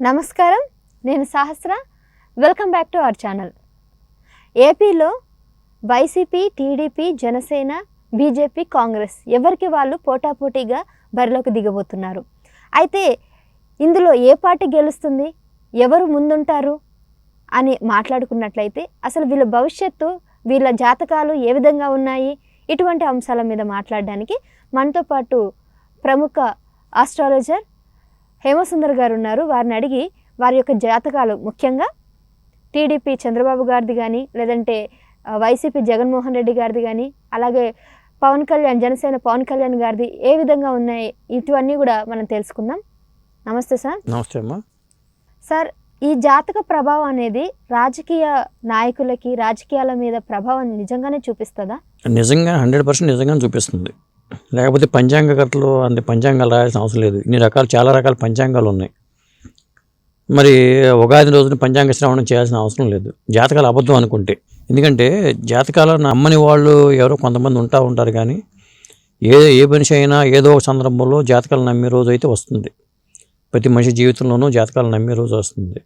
నమస్కారం, నేను Sahasra. Welcome back to our channel. ఏపీలో YCP, TDP, Janasena, BJP, Congress ఎవరికి వాళ్ళు పోటాపోటీగా బరిలోకి దిగబోతున్నారు. అయితే ఇందులో ఏ పార్టీ గెలుస్తుంది, ఎవరు ముందుంటారు అని మాట్లాడుకున్నట్లయితే అసలు వీళ్ళ భవిష్యత్తు, వీళ్ళ జాతకాలు ఏ విధంగా ఉన్నాయి, ఇటువంటి అంశాల మీద మాట్లాడడానికి మనతో పాటు ప్రముఖ ఆస్ట్రాలజర్ హేమసుందర్ గారు ఉన్నారు. వారిని అడిగి వారి యొక్క జాతకాలు, ముఖ్యంగా టీడీపీ చంద్రబాబు గారిది కానీ, లేదంటే వైసీపీ జగన్మోహన్ రెడ్డి గారిది కానీ, అలాగే పవన్ కళ్యాణ్, జనసేన పవన్ కళ్యాణ్ గారిది ఏ విధంగా ఉన్నాయి, ఇటువన్నీ కూడా మనం తెలుసుకుందాం. నమస్తే సార్. నమస్తే అమ్మా. సార్, ఈ జాతక ప్రభావం అనేది రాజకీయ నాయకులకి, రాజకీయాల మీద ప్రభావం నిజంగానే చూపిస్తుందా? నిజంగా 100% నిజంగానే చూపిస్తుంది. లేకపోతే పంచాంగకర్తలు అంటే పంచాంగాలు రాయాల్సిన అవసరం లేదు. ఇన్ని రకాలు, చాలా రకాల పంచాంగాలు ఉన్నాయి. మరి ఉగాది రోజున పంచాంగ శ్రవణం చేయాల్సిన అవసరం లేదు జాతకాలు అబద్ధం అనుకుంటే. ఎందుకంటే జాతకాలను నమ్మని వాళ్ళు ఎవరో కొంతమంది ఉంటారు, కానీ ఏ మనిషి అయినా ఏదో ఒక సందర్భంలో జాతకాలు నమ్మే రోజు అయితే వస్తుంది. ప్రతి మనిషి జీవితంలోనూ జాతకాలు నమ్మే రోజు వస్తుంది.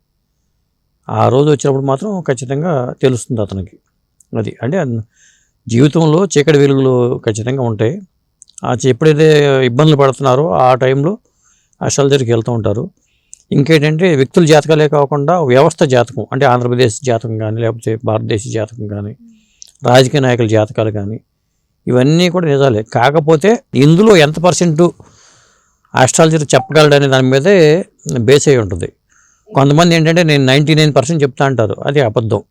ఆ రోజు వచ్చినప్పుడు మాత్రం ఖచ్చితంగా తెలుస్తుంది అతనికి. అది అంటే జీవితంలో చీకటి వెలుగులు ఖచ్చితంగా ఉంటాయి. ఎప్పుడైతే ఇబ్బందులు పడుతున్నారో ఆ టైంలో అస్ట్రాలజర్కి వెళ్తూ ఉంటారు. ఇంకేంటంటే వ్యక్తుల జాతకాలే కాకుండా వ్యవస్థ జాతకం, అంటే ఆంధ్రప్రదేశ్ జాతకం కానీ, లేకపోతే భారతదేశ జాతకం కానీ, రాజకీయ నాయకుల జాతకాలు కానీ, ఇవన్నీ కూడా నిజాలే. కాకపోతే ఇందులో ఎంత పర్సెంట్ ఆస్ట్రాలజర్ చెప్పగలడనే దాని మీదే బేస్ అయి ఉంటుంది. కొంతమంది ఏంటంటే నేను 99% చెప్తా అంటారు, అది అబద్ధం.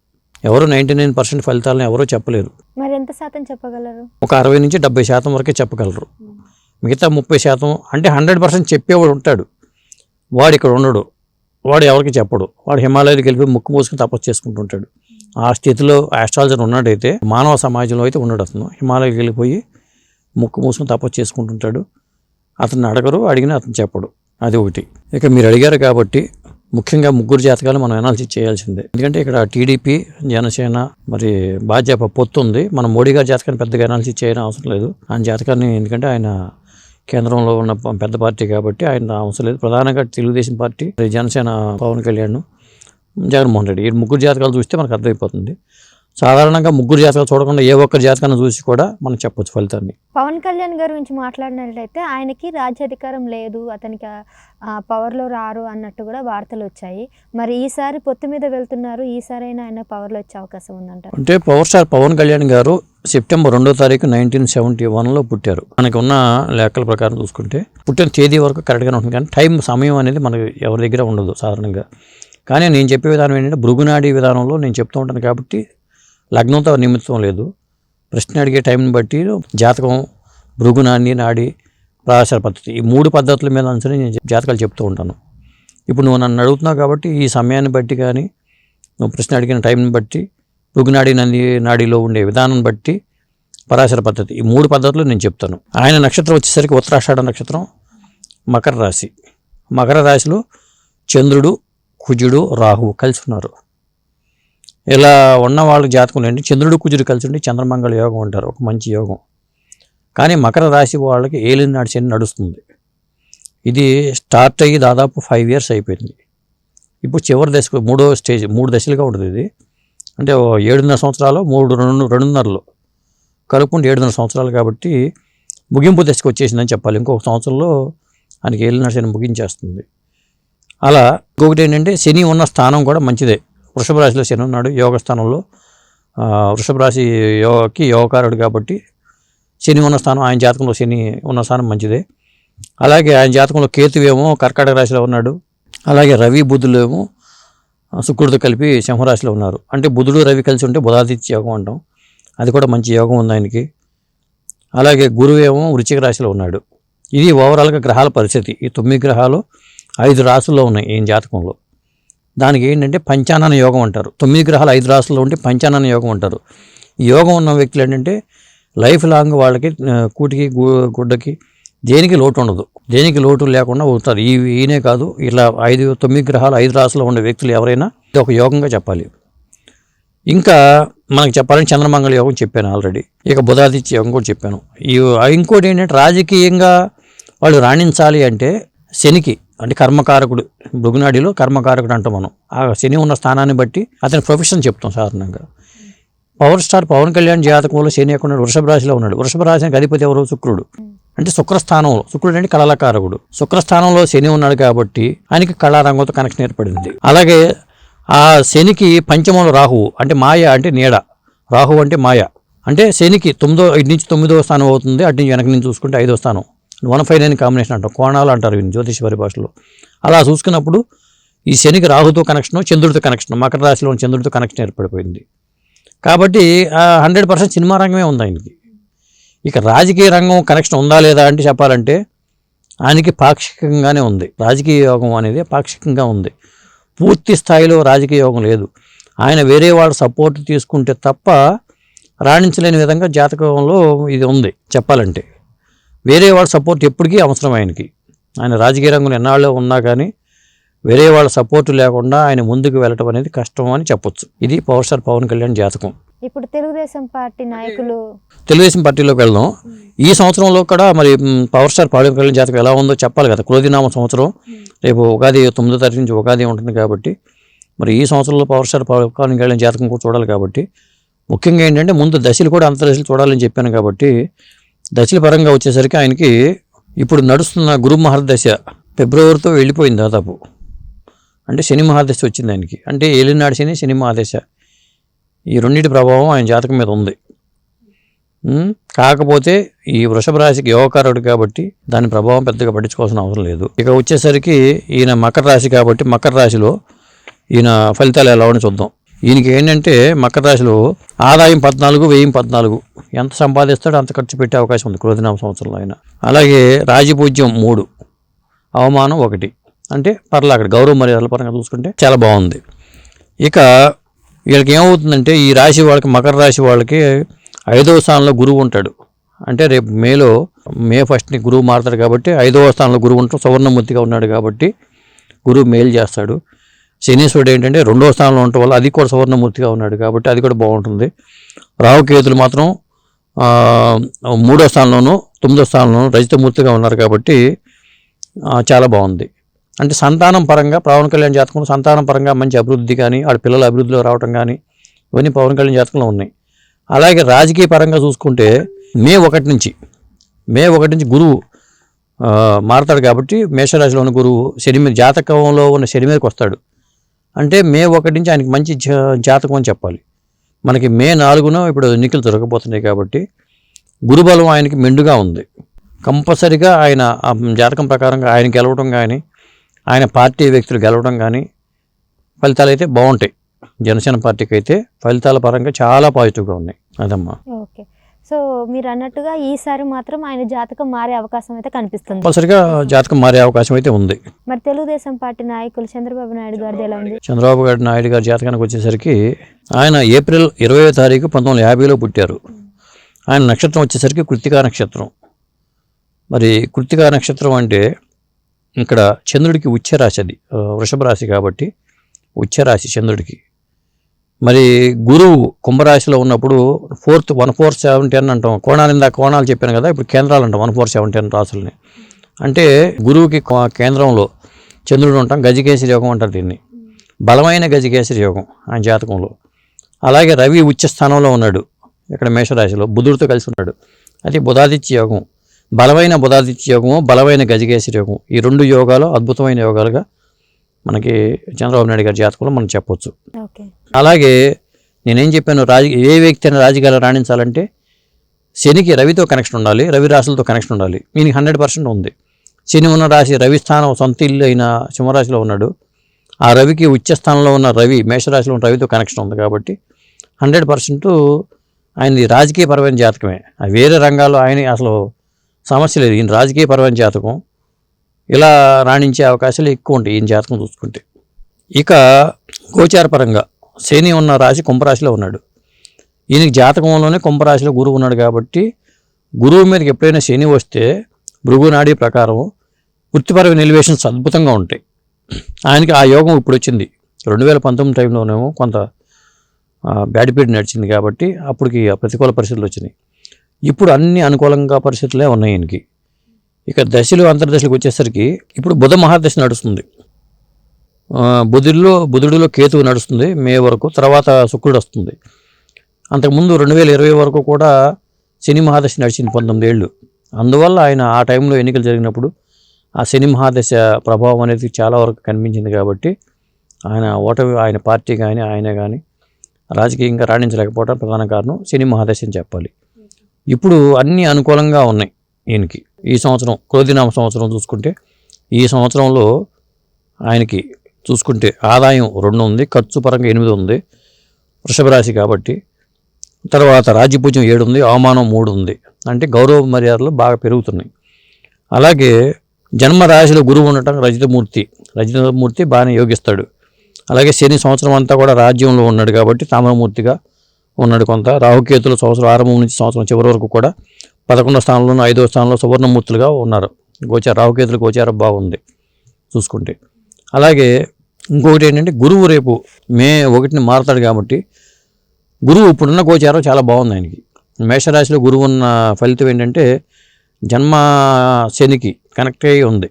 ఎవరు 99% ఫలితాలను ఎవరో చెప్పలేరు. మరి ఎంత శాతం చెప్పగలరు? ఒక 60 నుంచి 70% వరకే చెప్పగలరు. మిగతా 30% అంటే 100% చెప్పేవాడు ఉంటాడు, వాడు ఇక్కడ ఉండడు, వాడు ఎవరికి చెప్పడు. వాడు హిమాలయాలకు వెళ్ళిపోయి ముక్కు మూసుకుని తపస్సు చేసుకుంటుంటాడు. ఆ స్థితిలో ఆస్ట్రాలజర్ ఉన్నాడైతే మానవ సమాజంలో అయితే ఉన్నాడు. అతను హిమాలయాలకు వెళ్ళిపోయి ముక్కు మూసుకుని తపస్సు చేసుకుంటుంటాడు. అతన్ని అడగరు, అడిగినా అతను చెప్పడు. అది ఒకటి. ఇక మీరు అడిగారు కాబట్టి ముఖ్యంగా ముగ్గురు జాతకాలు మనం అనాలిసిస్ చేయాల్సిందే. ఎందుకంటే ఇక్కడ టీడీపీ, జనసేన, మరి భాజపా పొత్తు ఉంది. మనం మోడీ గారి జాతకాన్ని పెద్దగా అనాలిసిస్ చేయడం అవసరం లేదు. ఆయన జాతకాన్ని, ఎందుకంటే ఆయన కేంద్రంలో ఉన్న పెద్ద పార్టీ కాబట్టి ఆయన అవసరం లేదు. ప్రధానంగా తెలుగుదేశం పార్టీ, జనసేన పవన్ కళ్యాణ్, జగన్మోహన్ రెడ్డి, ఈ ముగ్గురు జాతకాలు చూస్తే మనకు అర్థమైపోతుంది. సాధారణంగా ముగ్గురు జాతకాలు చూడకుండా ఏ ఒక్కరి జాతకాన్ని చూసి కూడా మనం చెప్పొచ్చు ఫలితాన్ని. పవన్ కళ్యాణ్ గారి గురించి మాట్లాడినట్లయితే ఆయనకి రాజ్యాధికారం లేదు, అతనికి పవర్లో రారు అన్నట్టు కూడా వార్తలు వచ్చాయి. మరి ఈసారి పొత్తు మీద వెళ్తున్నారు, ఈసారైనా ఆయన పవర్లో వచ్చే అవకాశం ఉందంటారు? అంటే పవర్ స్టార్ పవన్ కళ్యాణ్ గారు సెప్టెంబర్ 2వ తారీఖు 1971లో పుట్టారు. మనకు ఉన్న లెక్కల ప్రకారం చూసుకుంటే పుట్టిన తేదీ వరకు కరెక్ట్గానే ఉంటుంది, కానీ సమయం అనేది మనకి ఎవరి దగ్గర ఉండదు సాధారణంగా. కానీ నేను చెప్పే విధానం ఏంటంటే భృగునాడి విధానంలో నేను చెప్తూ ఉంటాను కాబట్టి లగ్నంతో నిమిత్తం లేదు. ప్రశ్న అడిగే టైంని బట్టి జాతకం, భృగునాడి, నాడి, పరాశర పద్ధతి, ఈ 3 పద్ధతుల మీద అనుసరించి నేను జాతకాలు చెప్తూ ఉంటాను. ఇప్పుడు నువ్వు నన్ను అడుగుతున్నావు కాబట్టి ఈ సమయాన్ని బట్టి కానీ, నువ్వు ప్రశ్న అడిగిన టైంని బట్టి, భృగునాడి, నాడిలో ఉండే విధానం బట్టి, పరాశర పద్ధతి, ఈ 3 పద్ధతులు నేను చెప్తాను. ఆయన నక్షత్రం వచ్చేసరికి ఉత్తరాషాఢ నక్షత్రం, మకర రాశి. మకర రాశిలో చంద్రుడు, కుజుడు, రాహువు కలిసి ఉన్నారు. ఇలా ఉన్న వాళ్ళ జాతకంలో ఏంటి, చంద్రుడు కుజుడు కలిసి ఉండి చంద్రమంగళ యోగం అంటారు, ఒక మంచి యోగం. కానీ మకర రాశి వాళ్ళకి ఏలినాటి శని నడుస్తుంది. ఇది స్టార్ట్ అయ్యి దాదాపు 5 years అయిపోయింది. ఇప్పుడు చివరి దశకు 3వ స్టేజ్, 3 దశలుగా ఉంటుంది ఇది. అంటే 7.5 సంవత్సరాలు, 2.5 కలుపుకుంటే 7.5 సంవత్సరాలు కాబట్టి ముగింపు దశకు వచ్చేసిందని చెప్పాలి. ఇంకొక సంవత్సరంలో ఆయనకి ఏలినాటి శని ముగించేస్తుంది. అలా ఇంకొకటి ఏంటంటే శని ఉన్న స్థానం కూడా మంచిదే. వృషభ రాశిలో శని ఉన్నాడు, యోగ స్థానంలో. వృషభ రాశి యోగకారుడు కాబట్టి శని ఉన్న స్థానం, ఆయన జాతకంలో శని ఉన్న స్థానం మంచిదే. అలాగే ఆయన జాతకంలో కేతువేమో కర్కాటక రాశిలో ఉన్నాడు. అలాగే రవి, బుధులు ఏమో శుక్రుడితో కలిపి సింహరాశిలో ఉన్నారు. అంటే బుధుడు, రవి కలిసి ఉంటే బుధాదిత్య యోగం అంటాం, అది కూడా మంచి యోగం ఉంది ఆయనకి. అలాగే గురువేమో వృశ్చిక రాశిలో ఉన్నాడు. ఇది ఓవరాల్గా గ్రహాల పరిస్థితి. ఈ 9 గ్రహాలు 5 రాశుల్లో ఉన్నాయి ఈయన జాతకంలో. దానికి ఏంటంటే పంచానన యోగం అంటారు. 9 గ్రహాలు 5 రాశుల్లో ఉంటే పంచానన యోగం అంటారు. ఈ యోగం ఉన్న వ్యక్తులు ఏంటంటే లైఫ్ లాంగ్ వాళ్ళకి కూటికి గుడ్డకి దేనికి లోటు ఉండదు, దేనికి లోటు లేకుండా ఉంటారు. ఈయనే కాదు, ఇలా 9 గ్రహాలు 5 రాశుల్లో ఉండే వ్యక్తులు ఎవరైనా ఇది ఒక యోగంగా చెప్పాలి. ఇంకా మనకు చెప్పాలని చంద్రమంగళ యోగం చెప్పాను ఆల్రెడీ. ఇక బుధాదిత్య యోగం కూడా చెప్పాను. ఇంకోటి ఏంటంటే రాజకీయంగా వాళ్ళు రాణించాలి అంటే శనికి అంటే కర్మకారకుడు, భృగునాడిలో కర్మకారకుడు అంటాం మనం. ఆ శని ఉన్న స్థానాన్ని బట్టి అతని ప్రొఫెషన్ చెప్తాం సాధారణంగా. పవర్ స్టార్ పవన్ కళ్యాణ్ జాతకంలో శని ఎక్కడ ఉన్నాడు? వృషభ రాశిలో ఉన్నాడు. వృషభ రాశికి అధిపతి ఎవరు? శుక్రుడు. అంటే శుక్రస్థానంలో, శుక్రుడు అంటే కళాకారకుడు. శుక్రస్థానంలో శని ఉన్నాడు కాబట్టి ఆయనకి కళారంగంతో కనెక్షన్ ఏర్పడింది. అలాగే ఆ శనికి పంచమంలో రాహువు, అంటే మాయ అంటే నీడ, రాహువు అంటే మాయ. అంటే శనికి ఇటు నుంచి 9వ స్థానం అవుతుంది, అటు నుంచి వెనక నుంచి చూసుకుంటే 5వ స్థానం. 159 కాంబినేషన్ అంటాం, కోణాలు అంటారు వీళ్ళు జ్యోతిష పరిభాషలో. అలా చూసుకున్నప్పుడు ఈ శనికి రాహుతో కనెక్షన్, చంద్రుడితో కనెక్షన్, మకర రాశిలో చంద్రుడితో కనెక్షన్ ఏర్పడిపోయింది. కాబట్టి 100% సినిమా రంగమే ఉంది ఆయనకి. ఇక రాజకీయ రంగం కనెక్షన్ ఉందా లేదా అంటే చెప్పాలంటే ఆయనకి పాక్షికంగానే ఉంది. రాజకీయ యోగం అనేది పాక్షికంగా ఉంది, పూర్తి స్థాయిలో రాజకీయ యోగం లేదు. ఆయన వేరే వాళ్ళ సపోర్ట్ తీసుకుంటే తప్ప రాణించలేని విధంగా జాతకంలో ఇది ఉంది చెప్పాలంటే. వేరే వాళ్ళ సపోర్ట్ ఎప్పటికీ అవసరం ఆయనకి. ఆయన రాజకీయ రంగంలో ఎన్నాళ్ళు ఉన్నా కానీ వేరే వాళ్ళ సపోర్ట్ లేకుండా ఆయన ముందుకు వెళ్ళటం అనేది కష్టం అని చెప్పొచ్చు. ఇది పవర్ స్టార్ పవన్ కళ్యాణ్ జాతకం. ఇప్పుడు తెలుగుదేశం పార్టీ నాయకులు, తెలుగుదేశం పార్టీలోకి వెళ్దాం. ఈ సంవత్సరంలో కూడా మరి పవర్ స్టార్ పవన్ కళ్యాణ్ జాతకం ఎలా ఉందో చెప్పాలి కదా. క్రోధినామ సంవత్సరం, రేపు ఉగాది 9వ తారీఖు నుంచి ఉగాది ఉంటుంది కాబట్టి మరి ఈ సంవత్సరంలో పవర్ స్టార్ పవన్ కళ్యాణ్ జాతకం కూడా చూడాలి. కాబట్టి ముఖ్యంగా ఏంటంటే ముందు దశలు కూడా అంతర్దశలు చూడాలని చెప్పాను. కాబట్టి దశల పరంగా వచ్చేసరికి ఆయనకి ఇప్పుడు నడుస్తున్న గురు మహర్దశ ఫిబ్రవరితో వెళ్ళిపోయింది దాదాపు. అంటే శని మహాదశ వచ్చింది ఆయనకి. అంటే ఏలినాడు శని, శని మహాదశ, ఈ రెండింటి ప్రభావం ఆయన జాతకం మీద ఉంది. కాకపోతే ఈ వృషభ రాశికి యోగకారుడు కాబట్టి దాని ప్రభావం పెద్దగా పట్టించుకోవాల్సిన అవసరం లేదు. ఇక వచ్చేసరికి ఈయన మకర రాశి కాబట్టి మకర రాశిలో ఈయన ఫలితాలు ఎలా ఉండి చూద్దాం. ఈయనకి ఏంటంటే మకర రాశిలో ఆదాయం 14, వ్యయం 14, ఎంత సంపాదిస్తాడో అంత ఖర్చు పెట్టే అవకాశం ఉంది క్రోధినామ సంవత్సరంలో ఆయన. అలాగే రాజపూజ్యం 3, అవమానం 1, అంటే పర్లా అక్కడ గౌరవ మర్యాదల పరంగా చూసుకుంటే చాలా బాగుంది. ఇక వీళ్ళకి ఏమవుతుందంటే ఈ రాశి వాళ్ళకి, మకర రాశి వాళ్ళకి 5వ స్థానంలో గురువు ఉంటాడు. అంటే రేపు మే 1ని గురువు మారుతాడు కాబట్టి 5వ స్థానంలో గురువు ఉంటాడు, సువర్ణమూర్తిగా ఉన్నాడు కాబట్టి గురువు మేలు చేస్తాడు. శనీశ్వరుడు ఏంటంటే 2వ స్థానంలో ఉండటం వల్ల అది కూడా సువర్ణమూర్తిగా ఉన్నాడు కాబట్టి అది కూడా బాగుంటుంది. రాహుకేతులు మాత్రం 3వ స్థానంలోనూ 9వ స్థానంలోనూ రజితమూర్తిగా ఉన్నారు కాబట్టి చాలా బాగుంది. అంటే సంతానం పరంగా పవన్ కళ్యాణ్ జాతకంలో సంతానం పరంగా మంచి అభివృద్ధి కానీ, వాళ్ళ పిల్లల అభివృద్ధిలో రావడం కానీ ఇవన్నీ పవన్ కళ్యాణ్ జాతకంలో ఉన్నాయి. అలాగే రాజకీయ పరంగా చూసుకుంటే మే 1 నుంచి గురువు మారుతాడు కాబట్టి మేషరాశిలో ఉన్న గురువు శని మీద, జాతకంలో ఉన్న శని మీదకి వస్తాడు. అంటే మే 1 నుంచి ఆయనకి మంచి జాతకం అని చెప్పాలి. మనకి మే 4న ఇప్పుడు ఎన్నికలు జరగబోతున్నాయి కాబట్టి గురుబలం ఆయనకి మెండుగా ఉంది. కంపల్సరిగా ఆయన జాతకం ప్రకారంగా ఆయన గెలవడం కానీ, ఆయన పార్టీ వ్యక్తులు గెలవడం కానీ ఫలితాలు అయితే బాగుంటాయి. జనసేన పార్టీకి అయితే ఫలితాల పరంగా చాలా పాజిటివ్గా ఉన్నాయి. అదమ్మా. ఓకే, సో మీరు అన్నట్టుగా ఈసారి మాత్రం ఆయన జాతకం మారే అవకాశం అయితే కనిపిస్తుంది. కంపల్సరిగా జాతకం మారే అవకాశం అయితే ఉంది. మరి తెలుగుదేశం పార్టీ నాయకులు చంద్రబాబు నాయుడు గారిది ఎలా ఉంది? చంద్రబాబు నాయుడు గారి జాతకానికి వచ్చేసరికి ఆయన ఏప్రిల్ 20వ తారీఖు 1950లో పుట్టారు. ఆయన నక్షత్రం వచ్చేసరికి కృత్తికా నక్షత్రం. మరి కృత్తికా నక్షత్రం అంటే ఇక్కడ చంద్రుడికి ఉచ్చరాశి, అది వృషభ రాశి కాబట్టి ఉచ్చరాశి చంద్రుడికి. మరి గురువు కుంభరాశిలో ఉన్నప్పుడు 4th 1 4 7 10 అంటాం. కోణాలు చెప్పాను కదా, ఇప్పుడు కేంద్రాలు అంటాం 1 4 7 10 రాశుల్ని. అంటే గురువుకి కేంద్రంలో చంద్రుడు ఉంటాం, గజకేసరి యోగం అంటారు దీన్ని. బలమైన గజకేసరి యోగం ఆయన జాతకంలో. అలాగే రవి ఉచ్చ స్థానంలో ఉన్నాడు ఇక్కడ మేషరాశిలో, బుధుడితో కలిసి ఉన్నాడు, అది బుధాదిత్య యోగం. బలమైన బుధాదిత్య యోగము, బలమైన గజకేసరి యోగం, ఈ 2 యోగాలు అద్భుతమైన యోగాలుగా మనకి చంద్రబాబు నాయుడు గారి జాతకంలో మనం చెప్పొచ్చు. అలాగే నేనేం చెప్పాను, ఏ వ్యక్తి అయినా రాజకీయాలు రాణించాలంటే శనికి రవితో కనెక్షన్ ఉండాలి, రవి రాశులతో కనెక్షన్ ఉండాలి. దీనికి 100% ఉంది. శని ఉన్న రాశి రవి స్థానం సొంత ఇల్లు అయిన సింహరాశిలో ఉన్నాడు. ఆ రవికి ఉచ్చ స్థానంలో ఉన్న రవి మేషరాశిలో ఉన్న రవితో కనెక్షన్ ఉంది కాబట్టి 100% ఆయనది రాజకీయపరమైన జాతకమే. వేరే రంగాల్లో ఆయన అసలు సమస్య లేదు. ఈయన రాజకీయపరమైన జాతకం, ఇలా రాణించే అవకాశాలు ఎక్కువ ఉంటాయి ఈయన జాతకం చూసుకుంటే. ఇక గోచారపరంగా శని ఉన్న రాశి కుంభరాశిలో ఉన్నాడు. ఈయనకి జాతకంలోనే కుంభరాశిలో గురువు ఉన్నాడు కాబట్టి గురువు మీదకి ఎప్పుడైనా శని వస్తే భృగునాడి ప్రకారం వృత్తిపరమైన ఎలివేషన్స్ అద్భుతంగా ఉంటాయి. ఆయనకి ఆ యోగం ఇప్పుడు వచ్చింది. 2019 టైంలోనేమో కొంత బ్యాడ్ పీరియడ్ నడిచింది కాబట్టి అప్పటికి ప్రతికూల పరిస్థితులు వచ్చినాయి. ఇప్పుడు అన్ని అనుకూలంగా పరిస్థితులే ఉన్నాయి ఈయనకి. ఇక దశలు అంతర్దశలకు వచ్చేసరికి ఇప్పుడు బుధ మహాదశ నడుస్తుంది. బుధుడిలో కేతువు నడుస్తుంది మే వరకు, తర్వాత శుక్రుడు వస్తుంది. అంతకుముందు 2020 వరకు కూడా శని మహాదశ నడిచింది 19 ఏళ్ళు. అందువల్ల ఆయన ఆ టైంలో ఎన్నికలు జరిగినప్పుడు ఆ శని మహాదశ ప్రభావం అనేది చాలా వరకు కనిపించింది. కాబట్టి ఆయన ఓటమి, ఆయన పార్టీ కానీ ఆయన కానీ రాజకీయంగా రాణించలేకపోవడం ప్రధాన కారణం శని మహాదశ అని చెప్పాలి. ఇప్పుడు అన్నీ అనుకూలంగా ఉన్నాయి ఈయనకి. ఈ సంవత్సరం క్రోధినామ సంవత్సరం చూసుకుంటే ఈ సంవత్సరంలో ఆయనకి చూసుకుంటే ఆదాయం 2 ఉంది, ఖర్చు పరంగా 8 ఉంది, వృషభ రాశి కాబట్టి. తర్వాత రాజ్యపూజ్యం 7 ఉంది, అవమానం 3 ఉంది. అంటే గౌరవ మర్యాదలు బాగా పెరుగుతున్నాయి. అలాగే జన్మరాశిలో గురువు ఉండటం రజతమూర్తి బాగానే యోగిస్తాడు. అలాగే శని సంవత్సరం అంతా కూడా రాజ్యంలో ఉన్నాడు కాబట్టి తామ్రమూర్తిగా ఉన్నాడు కొంత. రాహుకేతులు సంవత్సరం ఆరంభం నుంచి సంవత్సరం చివరి వరకు కూడా 11వ స్థానంలోనూ 5వ స్థానంలో సువర్ణమూర్తులుగా ఉన్నారు. రాహుకేతులు గోచారం బాగుంది చూసుకుంటే. అలాగే ఇంకొకటి ఏంటంటే గురువు రేపు మే 1ని మారుతాడు కాబట్టి గురువు ఇప్పుడున్న గోచారం చాలా బాగుంది ఆయనకి. మేషరాశిలో గురువు ఉన్న ఫలితం ఏంటంటే జన్మ శనికి కనెక్ట్ అయ్యి ఉంది.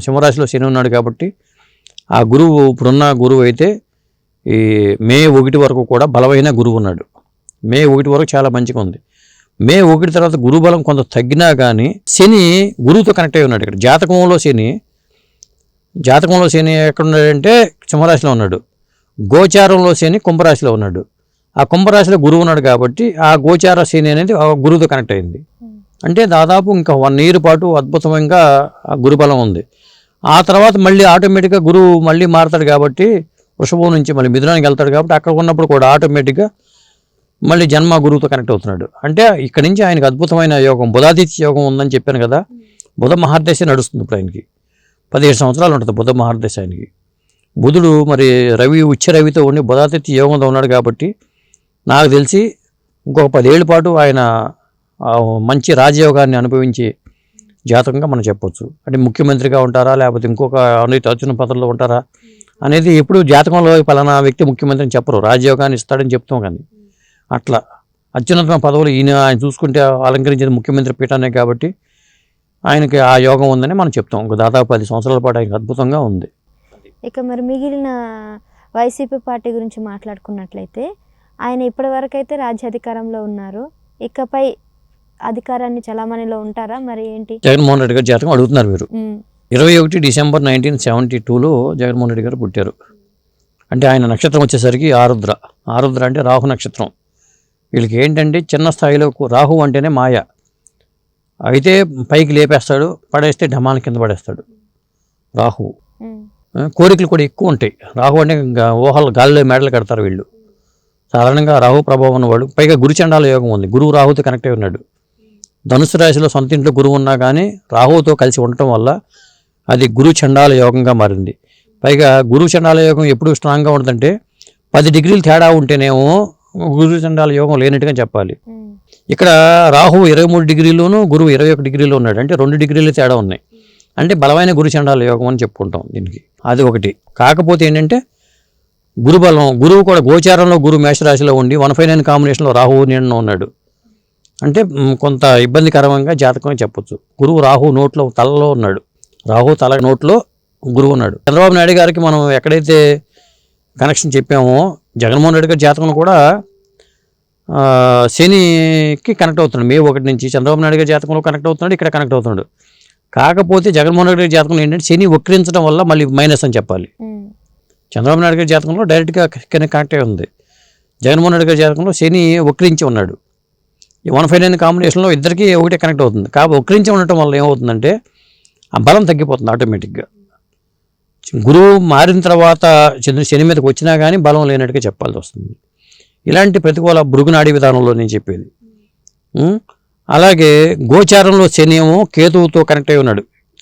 సింహరాశిలో శని ఉన్నాడు కాబట్టి ఆ గురువు ఇప్పుడున్న గురువు అయితే ఈ మే 1 వరకు కూడా బలమైన గురువు ఉన్నాడు. మే 1 వరకు చాలా మంచిగా ఉంది. మే 1 తర్వాత గురు బలం కొంత తగ్గినా కానీ శని గురువుతో కనెక్ట్ అయ్యి ఉన్నాడు. ఇక్కడ జాతకంలో శని ఎక్కడ ఉన్నాడంటే సింహరాశిలో ఉన్నాడు. గోచారంలో శని కుంభరాశిలో ఉన్నాడు. ఆ కుంభరాశిలో గురువు ఉన్నాడు కాబట్టి ఆ గోచార శని అనేది గురువుతో కనెక్ట్ అయింది. అంటే దాదాపు ఇంకా 1 ఇయర్ పాటు అద్భుతంగా ఆ గురుబలం ఉంది. ఆ తర్వాత మళ్ళీ ఆటోమేటిక్గా గురువు మళ్ళీ మారుతాడు కాబట్టి వృషభం నుంచి మళ్ళీ మిథునానికి వెళ్తాడు కాబట్టి అక్కడ ఉన్నప్పుడు కూడా ఆటోమేటిక్గా మళ్ళీ జన్మ గురువుతో కనెక్ట్ అవుతున్నాడు. అంటే ఇక్కడ నుంచి ఆయనకు అద్భుతమైన యోగం, బుధాదిత్య యోగం ఉందని చెప్పాను కదా. బుధ మహాదశ నడుస్తుంది ఇప్పుడు ఆయనకి. 17 సంవత్సరాలు ఉంటుంది బుధ మహాదశ ఆయనకి. బుధుడు మరి ఉచ్చ రవితో ఉండి బుధాదిత్య యోగంతో ఉన్నాడు కాబట్టి నాకు తెలిసి ఇంకొక 10 ఏళ్ళ పాటు ఆయన మంచి రాజయోగాన్ని అనుభవించి జాతకంగా మనం చెప్పొచ్చు. అంటే ముఖ్యమంత్రిగా ఉంటారా లేకపోతే ఇంకొక అత్యున్నత పదవిలో ఉంటారా అనేది ఎప్పుడు జాతకంలో పలానా వ్యక్తి ముఖ్యమంత్రి అని చెప్పరు, రాజయోగాన్ని ఇస్తాడని చెప్తాం. కానీ అట్లా అత్యున్నత పదవులు ఆయన చూసుకుంటే అలంకరించేది ముఖ్యమంత్రి పీఠానే కాబట్టి ఆయనకి ఆ యోగం ఉందని మనం చెప్తాం. దాదాపు 10 సంవత్సరాల పాటు ఆయనకు అద్భుతంగా ఉంది. ఇక మరి మిగిలిన వైసీపీ పార్టీ గురించి మాట్లాడుకున్నట్లయితే ఆయన ఇప్పటివరకు అయితే రాజ్యాధికారంలో ఉన్నారు. ఇకపై అధికారాన్ని చలామణిలో ఉంటారా మరి ఏంటి? జగన్మోహన్ రెడ్డి గారు జాతకం అడుగుతున్నారు మీరు. 21 డిసెంబర్ 1972లో జగన్మోహన్ రెడ్డి గారు పుట్టారు. అంటే ఆయన నక్షత్రం వచ్చేసరికి ఆరుద్ర అంటే రాహు నక్షత్రం. వీళ్ళకి ఏంటంటే చిన్న స్థాయిలో రాహు అంటేనే మాయ. అయితే పైకి లేపేస్తాడు, పడేస్తే ఢమాల కింద పడేస్తాడు రాహు. కోరికలు కూడా ఎక్కువ ఉంటాయి. రాహు అంటే ఊహలు గాలిలో మేడలు కడతారు వీళ్ళు. సాధారణంగా రాహు ప్రభావం ఉన్నవాడు. పైగా గురుచండాల యోగం ఉంది, గురువు రాహుతో కనెక్ట్ అయి ఉన్నాడు. ధనుసు రాశిలో సొంత ఇంట్లో గురువు ఉన్నా కానీ రాహుతో కలిసి ఉండటం వల్ల అది గురు చండాల యోగంగా మారింది. పైగా గురు చండాల యోగం ఎప్పుడు స్ట్రాంగ్గా ఉంటుందంటే 10 డిగ్రీలు తేడా ఉంటేనేమో గురు చండాల యోగం లేనట్టుగా చెప్పాలి. ఇక్కడ రాహు 23 డిగ్రీలోను గురువు 21 డిగ్రీలో ఉన్నాడు. అంటే 2 డిగ్రీలు తేడా ఉన్నాయి. అంటే బలమైన గురు చండాల యోగం అని చెప్పుకుంటాం దీనికి. అది ఒకటి. కాకపోతే ఏంటంటే గురుబలం, గురువు కూడా గోచారంలో గురువు మేషరాశిలో ఉండి 159 కాంబినేషన్లో రాహు నీడలో ఉన్నాడు. అంటే కొంత ఇబ్బందికరంగా జాతకం చెప్పొచ్చు. గురువు రాహు తలలో ఉన్నాడు. రాహు తల నోట్లో గురువు ఉన్నాడు. చంద్రబాబు నాయుడు గారికి మనం ఎక్కడైతే కనెక్షన్ చెప్పామో జగన్మోహన్ రెడ్డి గారి జాతకంలో కూడా శనికి కనెక్ట్ అవుతున్నాడు. మే 1 నుంచి చంద్రబాబు నాయుడు గారి జాతకంలో కనెక్ట్ అవుతున్నాడు, ఇక్కడ కనెక్ట్ అవుతున్నాడు. కాకపోతే జగన్మోహన్ రెడ్డి గారి జాతకంలో ఏంటంటే శని వక్రించడం వల్ల మళ్ళీ మైనస్ అని చెప్పాలి. చంద్రబాబు నాయుడు గారి జాతకంలో డైరెక్ట్గా కనెక్ట్ అయి ఉంది. జగన్మోహన్ రెడ్డి గారి జాతకంలో శని వక్రించి ఉన్నాడు. ఈ 159 కాంబినేషన్లో ఇద్దరికీ ఒకటే కనెక్ట్ అవుతుంది. కాబట్టి వక్రించి ఉండటం వల్ల ఏమవుతుందంటే ఆ బలం తగ్గిపోతుంది ఆటోమేటిక్గా. గురువు మారిన తర్వాత శని మీదకి వచ్చినా కానీ బలం లేనట్టుగా చెప్పాల్సి వస్తుంది. ఇలాంటి ప్రతికూల భృగునాడి విధానంలో నేను చెప్పేది. అలాగే గోచారంలో శని ఏమో కేతువుతో కనెక్ట్ అయి ఉన్నాడు.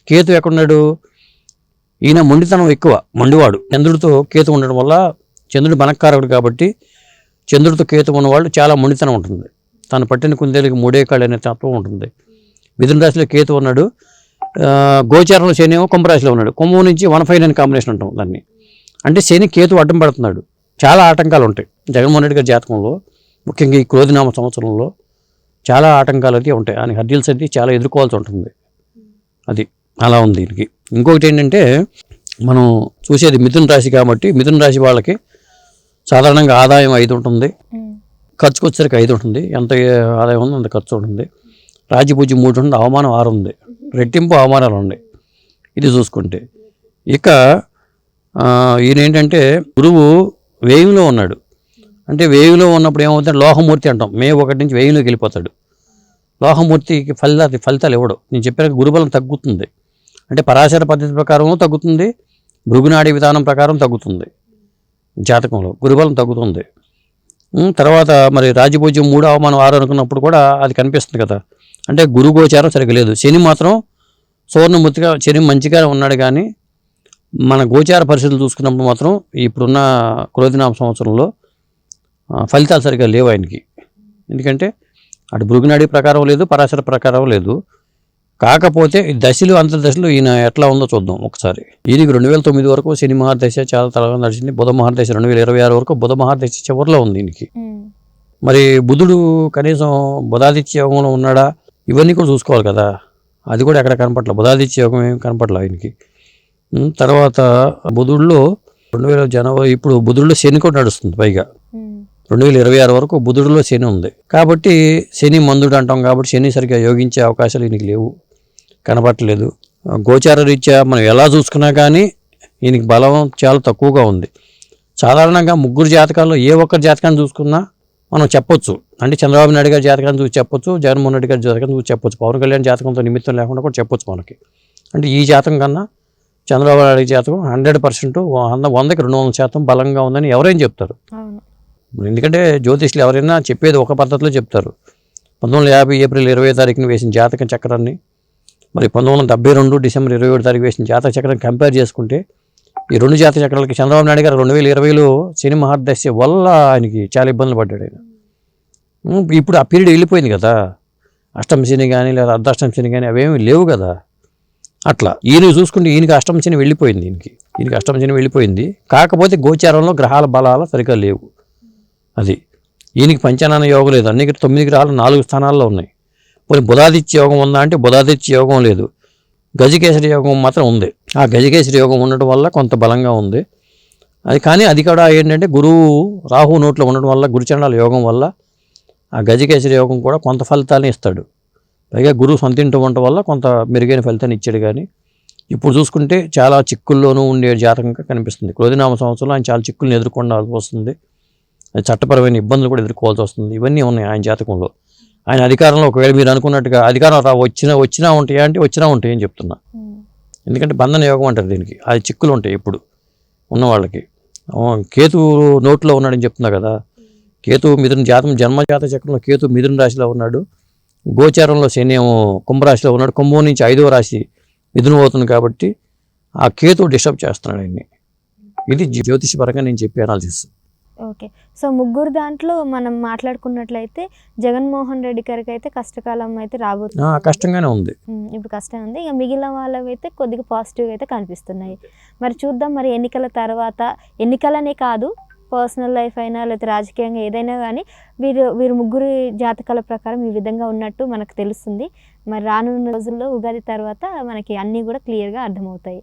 కేతు ఎక్కడున్నాడు? ఈయన మొండితనం ఎక్కువ, మొండివాడు. చంద్రుడితో కేతు ఉండడం వల్ల చంద్రుడు బనక్కారకుడు కాబట్టి చంద్రుడితో కేతు ఉన్నవాళ్ళు చాలా మొండితనం ఉంటుంది. తను పట్టిన కుందేలకి 3 కాళ్ళు అనే తత్వం ఉంటుంది. మిథున రాశిలో కేతు ఉన్నాడు. గోచారంలో శని ఏమో కుంభరాశిలో ఉన్నాడు. కుంభం నుంచి 159 కాంబినేషన్ అంటాం దాన్ని. అంటే శని కేతు అడ్డం పడుతున్నాడు. చాలా ఆటంకాలు ఉంటాయి జగన్మోహన్ రెడ్డి గారి జాతకంలో. ముఖ్యంగా ఈ క్రోధినామ సంవత్సరంలో చాలా ఆటంకాలు అయితే ఉంటాయి. ఆయన హర్డీల్స్ అయితే చాలా ఎదుర్కోవాల్సి ఉంటుంది. అది అలా ఉంది దీనికి. ఇంకొకటి ఏంటంటే మనం చూసేది మిథున రాశి కాబట్టి మిథున రాశి వాళ్ళకి సాధారణంగా ఆదాయం 5 ఉంటుంది, ఖర్చుకు వచ్చేసరికి 5 ఉంటుంది. ఎంత ఆదాయం ఉందో అంత ఖర్చు ఉంటుంది. రాజ్యపూజ్యం 3 ఉంటుంది, అవమానం 6 ఉంది, రెట్టింపు అవమానాలు ఉన్నాయి. ఇది చూసుకుంటే ఇక ఈయన ఏంటంటే గురువు వేయంలో ఉన్నాడు. అంటే వేయంలో ఉన్నప్పుడు ఏమవుతుంది, లోహమూర్తి అంటాం. మే 1 నుంచి వేయంలోకి వెళ్ళిపోతాడు. లోహమూర్తికి ఫలితాలు ఇవ్వడు. నేను చెప్పిన గురుబలం తగ్గుతుంది. అంటే పరాశర పద్ధతి ప్రకారం తగ్గుతుంది, భృగునాడి విధానం ప్రకారం తగ్గుతుంది. జాతకంలో గురుబలం తగ్గుతుంది. తర్వాత మరి రాజ్యపూజ్యం 3 అవమానం 6 అనుకున్నప్పుడు కూడా అది కనిపిస్తుంది కదా. అంటే గురుగోచారం సరిగ్గా లేదు. శని మాత్రం సువర్ణమూర్తిగా శని మంచిగానే ఉన్నాడు, కానీ మన గోచార పరిస్థితులు చూసుకున్నప్పుడు మాత్రం ఇప్పుడున్న క్రోధినామ సంవత్సరంలో ఫలితాలు సరిగ్గా లేవు ఆయనకి. ఎందుకంటే అటు భృగునాడి ప్రకారం లేదు, పరాశర ప్రకారం లేదు. కాకపోతే దశలు అంతర్దశలు ఈయన ఎట్లా ఉందో చూద్దాం ఒకసారి. ఈయనకి 2009 వరకు శని మహాదశ చాలా తలగా నడిచింది. బుధ మహాదశ 2026 వరకు బుధ మహాదశ చివరిలో ఉంది ఈయనకి. మరి బుధుడు కనీసం బుధాదిత్య యోగంలో ఉన్నాడా, ఇవన్నీ కూడా చూసుకోవాలి కదా. అది కూడా ఎక్కడ కనపట్ల, బుధాదిత్య యోగం ఏమి కనపట్ల ఆయనకి. తర్వాత బుధుడిలో 2000 జనవరి ఇప్పుడు బుధుడిలో శని కూడా నడుస్తుంది. పైగా 2026 వరకు బుధుడిలో శని ఉంది. కాబట్టి శని మందుడు అంటాం కాబట్టి శని సరిగ్గా యోగించే అవకాశాలు ఈయనకి లేవు, కనపట్టలేదు. గోచార రీత్యా మనం ఎలా చూసుకున్నా కానీ ఈయనకి బలం చాలా తక్కువగా ఉంది. సాధారణంగా 3 జాతకాల్లో ఏ ఒక్కరి జాతకాన్ని చూసుకున్నా మనం చెప్పొచ్చు. అంటే చంద్రబాబు నాయుడు గారి జాతకాన్ని చూసి చెప్పొచ్చు, జగన్మోహన్ రెడ్డి గారి జాతకాన్ని చూసి చెప్పొచ్చు, పవన్ కళ్యాణ్ జాతకంతో నిమిత్తం లేకుండా కూడా చెప్పొచ్చు మనకి. అంటే ఈ జాతకం కన్నా చంద్రబాబు నాయుడు జాతకం 100% 100కి 200% బలంగా ఉందని ఎవరైనా చెప్తారు. ఎందుకంటే జ్యోతిష్యులు ఎవరైనా చెప్పేది ఒక పద్ధతిలో చెప్తారు. 1950 ఏప్రిల్ 20వ తారీఖున వేసిన జాతక చక్రాన్ని మరి 1972 డిసెంబర్ 27వ తారీఖు వేసిన జాతక చక్రాన్ని కంపేర్ చేసుకుంటే ఈ 2 జాతక చక్రాలకి చంద్రబాబు నాయుడు గారు 2020లో శని మహాదశ వల్ల ఆయనకి చాలా ఇబ్బందులు పడ్డాడు ఆయన. ఇప్పుడు ఆ పీరియడ్ వెళ్ళిపోయింది కదా. అష్టమ శని కానీ లేదా అర్ధాష్టమ శని కానీ అవేమీ లేవు కదా. అట్లా ఈయన చూసుకుంటే ఈయనకి అష్టమ శని వెళ్ళిపోయింది. ఈయనకి అష్టమ శని వెళ్ళిపోయింది. కాకపోతే గోచారంలో గ్రహాల బలాలు సరిగ్గా లేవు. అది ఈయనకి పంచనాన యోగం లేదు. అన్ని 9 గ్రహాలు 4 స్థానాల్లో ఉన్నాయి. పోనీ బుధాదిత్య యోగం ఉందా అంటే బుధాదిత్య యోగం లేదు. గజకేసరి యోగం మాత్రం ఉంది. ఆ గజకేసరి యోగం ఉండటం వల్ల కొంత బలంగా ఉంది అది. కానీ అది కూడా ఏంటంటే గురువు రాహు నోట్లో ఉండడం వల్ల, గురుచండాల యోగం వల్ల ఆ గజకేసరి యోగం కూడా కొంత ఫలితాలను ఇస్తాడు. పైగా గురువు సొంతింటూ ఉండటం వల్ల కొంత మెరుగైన ఫలితాన్ని ఇచ్చాడు. కానీ ఇప్పుడు చూసుకుంటే చాలా చిక్కుల్లోనూ ఉండే జాతకంగా కనిపిస్తుంది. క్రోధినామ సంవత్సరంలో ఆయన చాలా చిక్కుల్ని ఎదుర్కొనాల్సి వస్తుంది. చట్టపరమైన ఇబ్బందులు కూడా ఎదుర్కోవాల్సి వస్తుంది. ఇవన్నీ ఉన్నాయి ఆయన జాతకంలో. ఆయన అధికారంలో ఒకవేళ మీరు అనుకున్నట్టుగా అధికారం వచ్చినా ఉంటాయా అంటే వచ్చినా ఉంటాయని చెప్తున్నా. ఎందుకంటే బంధన యోగం అంటారు దీనికి. అది చిక్కులు ఉంటాయి ఇప్పుడు ఉన్న వాళ్ళకి. కేతు నోట్లో ఉన్నాడని చెప్తున్నా కదా. కేతు మిథున జన్మజాత చక్రంలో కేతు మిథున రాశిలో ఉన్నాడు. గోచారంలో శని ఏమో కుంభరాశిలో ఉన్నాడు. కుంభం నుంచి 5వ రాశి మిథునం అవుతుంది కాబట్టి ఆ కేతు డిస్టర్బ్ చేస్తున్నాడు ఆయన్ని. ఇది జ్యోతిషపరంగా నేను చెప్పే అనాలిసిస్. ఓకే. సో 3 దాంట్లో మనం మాట్లాడుకున్నట్లయితే జగన్మోహన్ రెడ్డి గారికి అయితే కష్టకాలం అయితే రాబోతుంది. కష్టంగానే ఉంది. ఇప్పుడు కష్టం ఉంది. ఇక మిగిలిన వాళ్ళవి అయితే కొద్దిగా పాజిటివ్గా అయితే కనిపిస్తున్నాయి. మరి చూద్దాం, మరి ఎన్నికల తర్వాత, ఎన్నికలనే కాదు పర్సనల్ లైఫ్ అయినా లేకపోతే రాజకీయంగా ఏదైనా కానీ వీరు 3 జాతకాల ప్రకారం ఈ విధంగా ఉన్నట్టు మనకు తెలుస్తుంది. మరి రానున్న రోజుల్లో ఉగాది తర్వాత మనకి అన్నీ కూడా క్లియర్గా అర్థమవుతాయి.